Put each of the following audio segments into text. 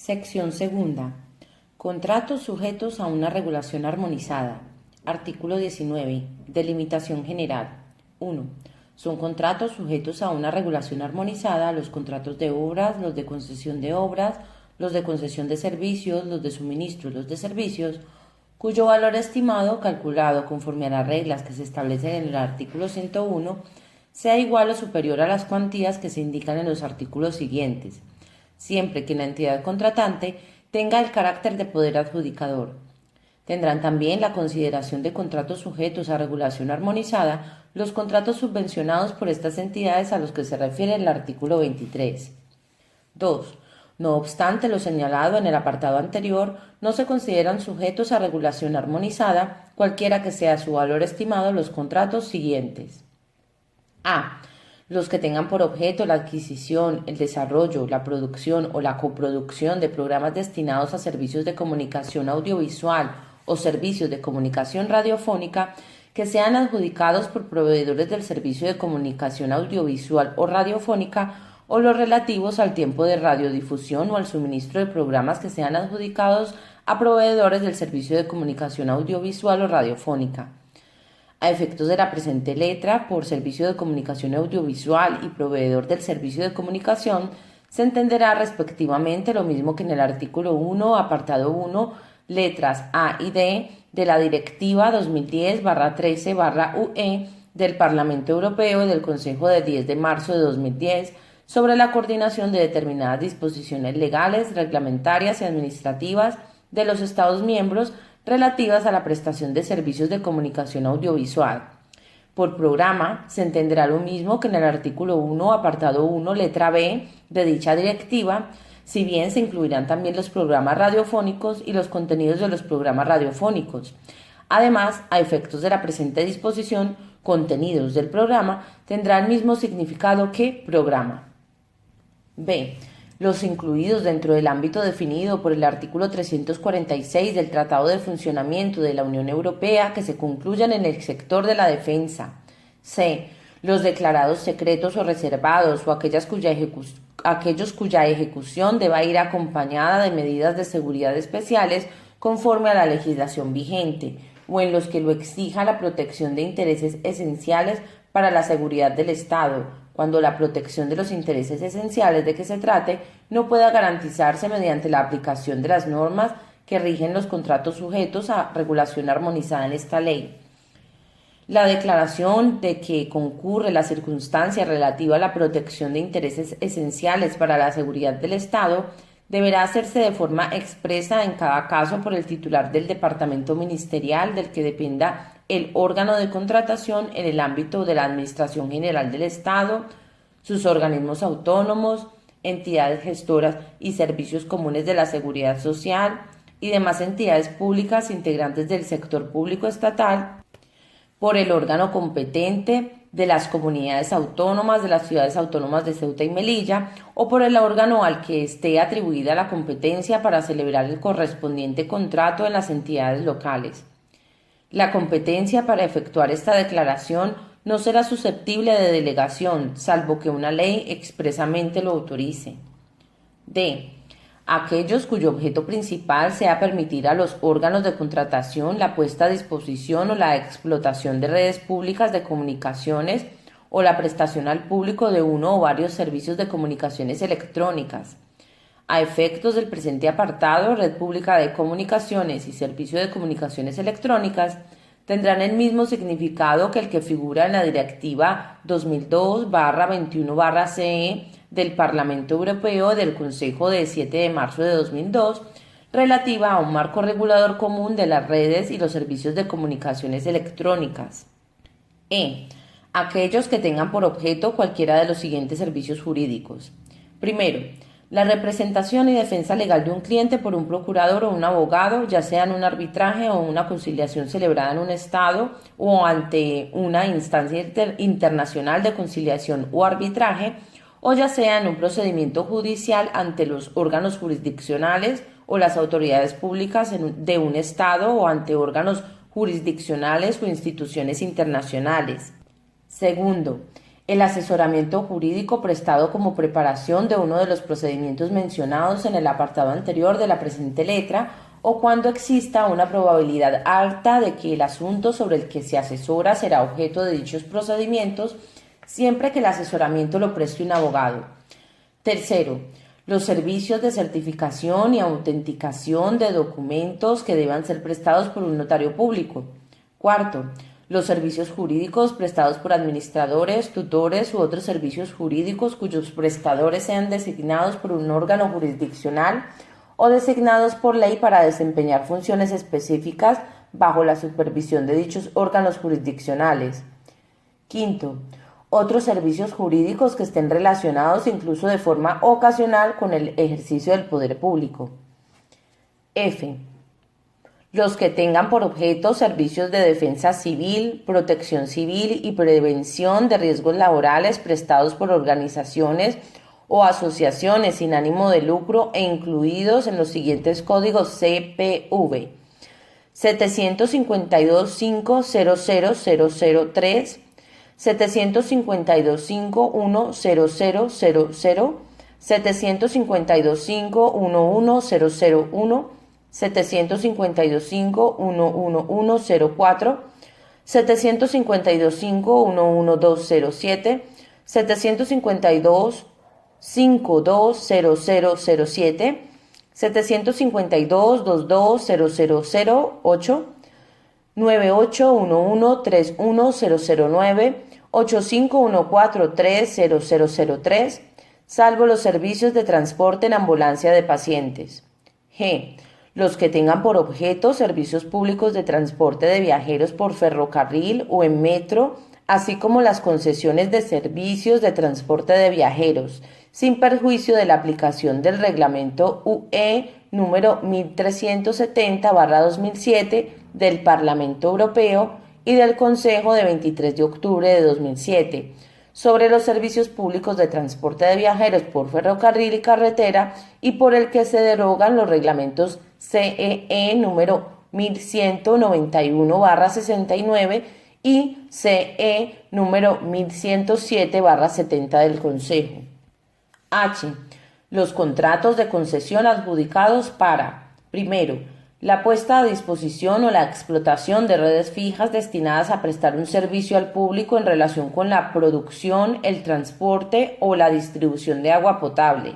Sección segunda. Contratos sujetos a una regulación armonizada. Artículo 19. Delimitación general. 1. Son contratos sujetos a una regulación armonizada los contratos de obras, los de concesión de obras, los de concesión de servicios, los de suministro y los de servicios, cuyo valor estimado, calculado conforme a las reglas que se establecen en el artículo 101, sea igual o superior a las cuantías que se indican en los artículos siguientes, siempre que la entidad contratante tenga el carácter de poder adjudicador. Tendrán también la consideración de contratos sujetos a regulación armonizada los contratos subvencionados por estas entidades a los que se refiere el artículo 23. 2. No obstante lo señalado en el apartado anterior, no se consideran sujetos a regulación armonizada, cualquiera que sea su valor estimado, los contratos siguientes. A. Los que tengan por objeto la adquisición, el desarrollo, la producción o la coproducción de programas destinados a servicios de comunicación audiovisual o servicios de comunicación radiofónica que sean adjudicados por proveedores del servicio de comunicación audiovisual o radiofónica o los relativos al tiempo de radiodifusión o al suministro de programas que sean adjudicados a proveedores del servicio de comunicación audiovisual o radiofónica. A efectos de la presente letra, por servicio de comunicación audiovisual y proveedor del servicio de comunicación, se entenderá respectivamente lo mismo que en el artículo 1, apartado 1, letras A y D de la Directiva 2010/13/UE del Parlamento Europeo y del Consejo de 10 de marzo de 2010 sobre la coordinación de determinadas disposiciones legales, reglamentarias y administrativas de los Estados miembros relativas a la prestación de servicios de comunicación audiovisual. Por programa se entenderá lo mismo que en el artículo 1, apartado 1, letra B de dicha directiva, si bien se incluirán también los programas radiofónicos y los contenidos de los programas radiofónicos. Además, a efectos de la presente disposición, contenidos del programa tendrán el mismo significado que programa. B. Los incluidos dentro del ámbito definido por el artículo 346 del Tratado de Funcionamiento de la Unión Europea que se concluyan en el sector de la defensa. C. Los declarados secretos o reservados o aquellos cuya ejecución deba ir acompañada de medidas de seguridad especiales conforme a la legislación vigente, o en los que lo exija la protección de intereses esenciales para la seguridad del Estado, cuando la protección de los intereses esenciales de que se trate no pueda garantizarse mediante la aplicación de las normas que rigen los contratos sujetos a regulación armonizada en esta ley. La declaración de que concurre la circunstancia relativa a la protección de intereses esenciales para la seguridad del Estado deberá hacerse de forma expresa en cada caso por el titular del departamento ministerial del que dependa el órgano de contratación en el ámbito de la Administración General del Estado, sus organismos autónomos, entidades gestoras y servicios comunes de la seguridad social y demás entidades públicas integrantes del sector público estatal, por el órgano competente de las comunidades autónomas de las ciudades autónomas de Ceuta y Melilla o por el órgano al que esté atribuida la competencia para celebrar el correspondiente contrato en las entidades locales. La competencia para efectuar esta declaración no será susceptible de delegación, salvo que una ley expresamente lo autorice. D. Aquellos cuyo objeto principal sea permitir a los órganos de contratación la puesta a disposición o la explotación de redes públicas de comunicaciones o la prestación al público de uno o varios servicios de comunicaciones electrónicas. A efectos del presente apartado, Red Pública de Comunicaciones y Servicio de Comunicaciones Electrónicas tendrán el mismo significado que el que figura en la Directiva 2002/21/CE del Parlamento Europeo y del Consejo de 7 de marzo de 2002, relativa a un marco regulador común de las redes y los servicios de comunicaciones electrónicas. E. Aquellos que tengan por objeto cualquiera de los siguientes servicios jurídicos. Primero, la representación y defensa legal de un cliente por un procurador o un abogado, ya sea en un arbitraje o una conciliación celebrada en un estado o ante una instancia internacional de conciliación o arbitraje, o ya sea en un procedimiento judicial ante los órganos jurisdiccionales o las autoridades públicas de un estado o ante órganos jurisdiccionales o instituciones internacionales. Segundo, El asesoramiento jurídico prestado como preparación de uno de los procedimientos mencionados en el apartado anterior de la presente letra o cuando exista una probabilidad alta de que el asunto sobre el que se asesora será objeto de dichos procedimientos, siempre que el asesoramiento lo preste un abogado. Tercero, los servicios de certificación y autenticación de documentos que deban ser prestados por un notario público. Cuarto, los servicios jurídicos prestados por administradores, tutores u otros servicios jurídicos cuyos prestadores sean designados por un órgano jurisdiccional o designados por ley para desempeñar funciones específicas bajo la supervisión de dichos órganos jurisdiccionales. Quinto, otros servicios jurídicos que estén relacionados incluso de forma ocasional con el ejercicio del poder público. F. Los que tengan por objeto servicios de defensa civil, protección civil y prevención de riesgos laborales prestados por organizaciones o asociaciones sin ánimo de lucro e incluidos en los siguientes códigos CPV: 752.500.00003, 752.501.0000, 752.511.001, 752.511.004, 752.511.207, 752.520.007, 752.22.0008, 9811-31009, 8514-3003, salvo los servicios de transporte en ambulancia de pacientes. G. Los que tengan por objeto servicios públicos de transporte de viajeros por ferrocarril o en metro, así como las concesiones de servicios de transporte de viajeros, sin perjuicio de la aplicación del reglamento UE número 1370/2007 del Parlamento Europeo y del Consejo de 23 de octubre de 2007 sobre los servicios públicos de transporte de viajeros por ferrocarril y carretera, y por el que se derogan los reglamentos CEE número 1191/69 y CE número 1107/70 del Consejo. H. Los contratos de concesión adjudicados para: primero, la puesta a disposición o la explotación de redes fijas destinadas a prestar un servicio al público en relación con la producción, el transporte o la distribución de agua potable.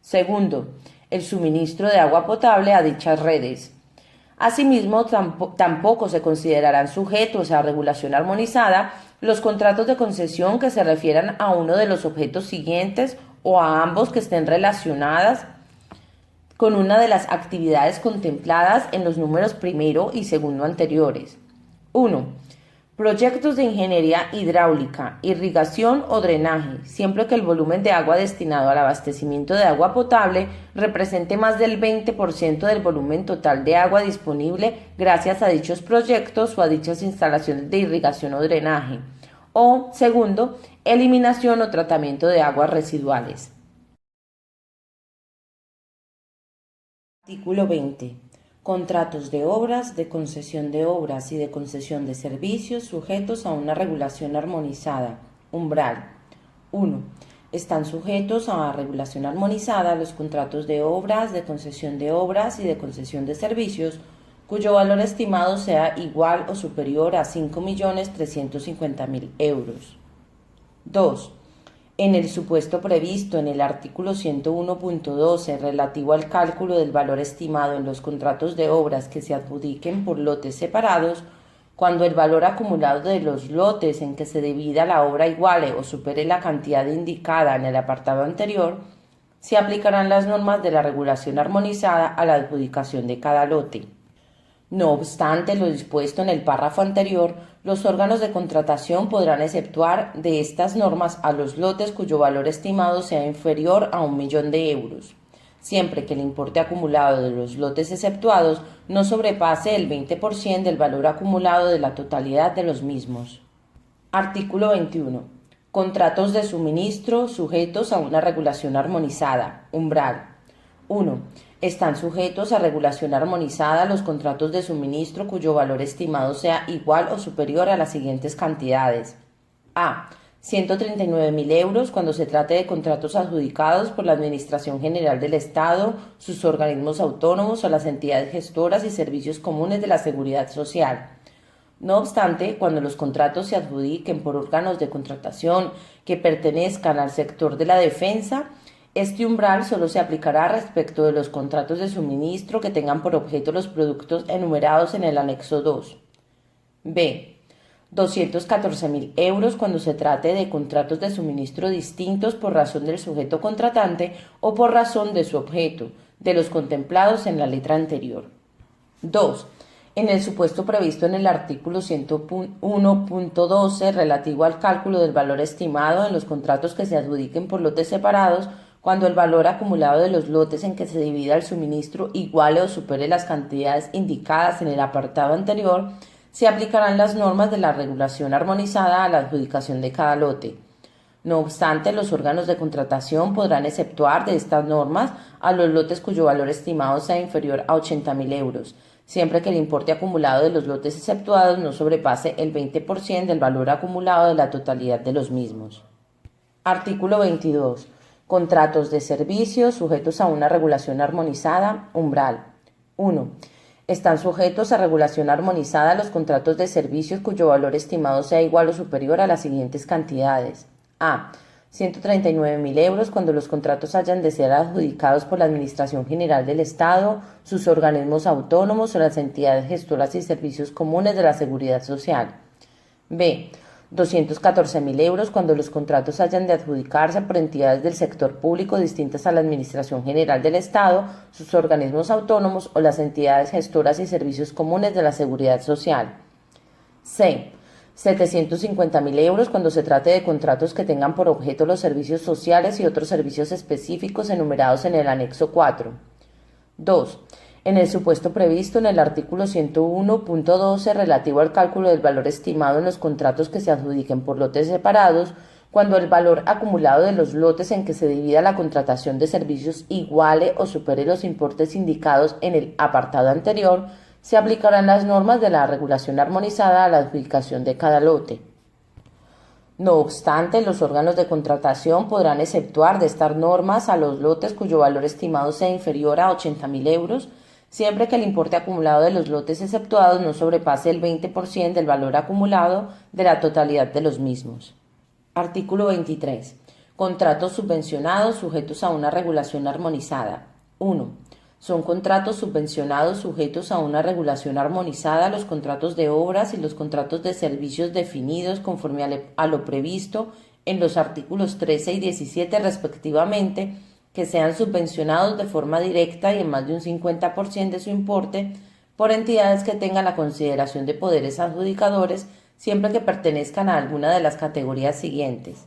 Segundo, el suministro de agua potable a dichas redes. Asimismo, tampoco se considerarán sujetos a regulación armonizada los contratos de concesión que se refieran a uno de los objetos siguientes o a ambos que estén relacionadas con una de las actividades contempladas en los números primero y segundo anteriores. 1. Proyectos de ingeniería hidráulica, irrigación o drenaje, siempre que el volumen de agua destinado al abastecimiento de agua potable represente más del 20% del volumen total de agua disponible gracias a dichos proyectos o a dichas instalaciones de irrigación o drenaje. O, segundo, eliminación o tratamiento de aguas residuales. Artículo 20. Contratos de obras, de concesión de obras y de concesión de servicios sujetos a una regulación armonizada. Umbral. 1. Están sujetos a regulación armonizada los contratos de obras, de concesión de obras y de concesión de servicios cuyo valor estimado sea igual o superior a 5.350.000 euros. 2. En el supuesto previsto en el artículo 101.12 relativo al cálculo del valor estimado en los contratos de obras que se adjudiquen por lotes separados, cuando el valor acumulado de los lotes en que se divida la obra iguale o supere la cantidad indicada en el apartado anterior, se aplicarán las normas de la regulación armonizada a la adjudicación de cada lote. No obstante lo dispuesto en el párrafo anterior, los órganos de contratación podrán exceptuar de estas normas a los lotes cuyo valor estimado sea inferior a 1.000.000 de euros, siempre que el importe acumulado de los lotes exceptuados no sobrepase el 20% del valor acumulado de la totalidad de los mismos. Artículo 21. Contratos de suministro sujetos a una regulación armonizada. Umbral. 1. Están sujetos a regulación armonizada los contratos de suministro cuyo valor estimado sea igual o superior a las siguientes cantidades: A. 139.000 euros cuando se trate de contratos adjudicados por la Administración General del Estado, sus organismos autónomos o las entidades gestoras y servicios comunes de la Seguridad Social. No obstante, cuando los contratos se adjudiquen por órganos de contratación que pertenezcan al sector de la defensa, este umbral solo se aplicará respecto de los contratos de suministro que tengan por objeto los productos enumerados en el anexo 2. B. 214.000 euros cuando se trate de contratos de suministro distintos por razón del sujeto contratante o por razón de su objeto, de los contemplados en la letra anterior. 2. En el supuesto previsto en el artículo 101.12 relativo al cálculo del valor estimado en los contratos que se adjudiquen por lotes separados, cuando el valor acumulado de los lotes en que se divida el suministro iguale o supere las cantidades indicadas en el apartado anterior, se aplicarán las normas de la regulación armonizada a la adjudicación de cada lote. No obstante, los órganos de contratación podrán exceptuar de estas normas a los lotes cuyo valor estimado sea inferior a 80.000 euros, siempre que el importe acumulado de los lotes exceptuados no sobrepase el 20% del valor acumulado de la totalidad de los mismos. Artículo 22. Contratos de servicios sujetos a una regulación armonizada, umbral. 1. Están sujetos a regulación armonizada los contratos de servicios cuyo valor estimado sea igual o superior a las siguientes cantidades. A. 139.000 euros cuando los contratos hayan de ser adjudicados por la Administración General del Estado, sus organismos autónomos o las entidades gestoras y servicios comunes de la Seguridad Social. B. 214.000 euros cuando los contratos hayan de adjudicarse por entidades del sector público distintas a la Administración General del Estado, sus organismos autónomos o las entidades gestoras y servicios comunes de la Seguridad Social. C. 750.000 euros cuando se trate de contratos que tengan por objeto los servicios sociales y otros servicios específicos enumerados en el anexo 4. 2. En el supuesto previsto en el artículo 101.12 relativo al cálculo del valor estimado en los contratos que se adjudiquen por lotes separados, cuando el valor acumulado de los lotes en que se divida la contratación de servicios iguale o supere los importes indicados en el apartado anterior, se aplicarán las normas de la regulación armonizada a la adjudicación de cada lote. No obstante, los órganos de contratación podrán exceptuar de estas normas a los lotes cuyo valor estimado sea inferior a 80.000 euros, siempre que el importe acumulado de los lotes exceptuados no sobrepase el 20% del valor acumulado de la totalidad de los mismos. Artículo 23. Contratos subvencionados sujetos a una regulación armonizada. 1. Son contratos subvencionados sujetos a una regulación armonizada los contratos de obras y los contratos de servicios definidos conforme a lo previsto en los artículos 13 y 17 respectivamente, que sean subvencionados de forma directa y en más de un 50% de su importe por entidades que tengan la consideración de poderes adjudicadores, siempre que pertenezcan a alguna de las categorías siguientes.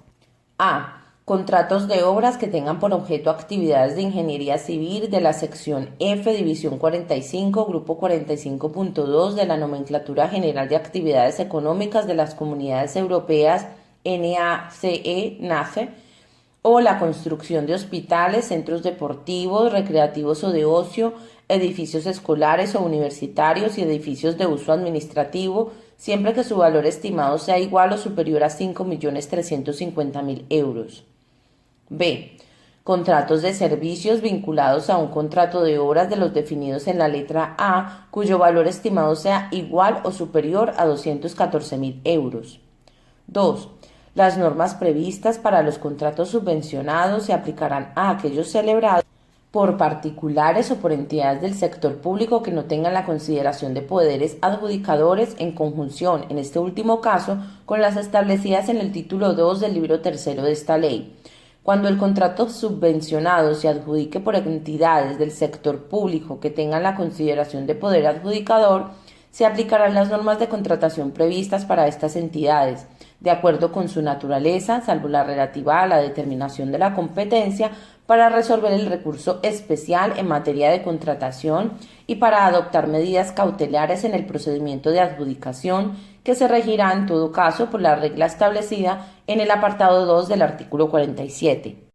A. Contratos de obras que tengan por objeto actividades de ingeniería civil de la sección F, división 45, grupo 45.2 de la Nomenclatura General de Actividades Económicas de las Comunidades Europeas, NACE, o la construcción de hospitales, centros deportivos, recreativos o de ocio, edificios escolares o universitarios y edificios de uso administrativo, siempre que su valor estimado sea igual o superior a 5.350.000 euros. B. Contratos de servicios vinculados a un contrato de obras de los definidos en la letra A, cuyo valor estimado sea igual o superior a 214.000 euros. 2. Las normas previstas para los contratos subvencionados se aplicarán a aquellos celebrados por particulares o por entidades del sector público que no tengan la consideración de poderes adjudicadores en conjunción, en este último caso, con las establecidas en el título 2 del libro tercero de esta ley. Cuando el contrato subvencionado se adjudique por entidades del sector público que tengan la consideración de poder adjudicador, se aplicarán las normas de contratación previstas para estas entidades, de acuerdo con su naturaleza, salvo la relativa a la determinación de la competencia, para resolver el recurso especial en materia de contratación y para adoptar medidas cautelares en el procedimiento de adjudicación, que se regirá en todo caso por la regla establecida en el apartado 2 del artículo 47.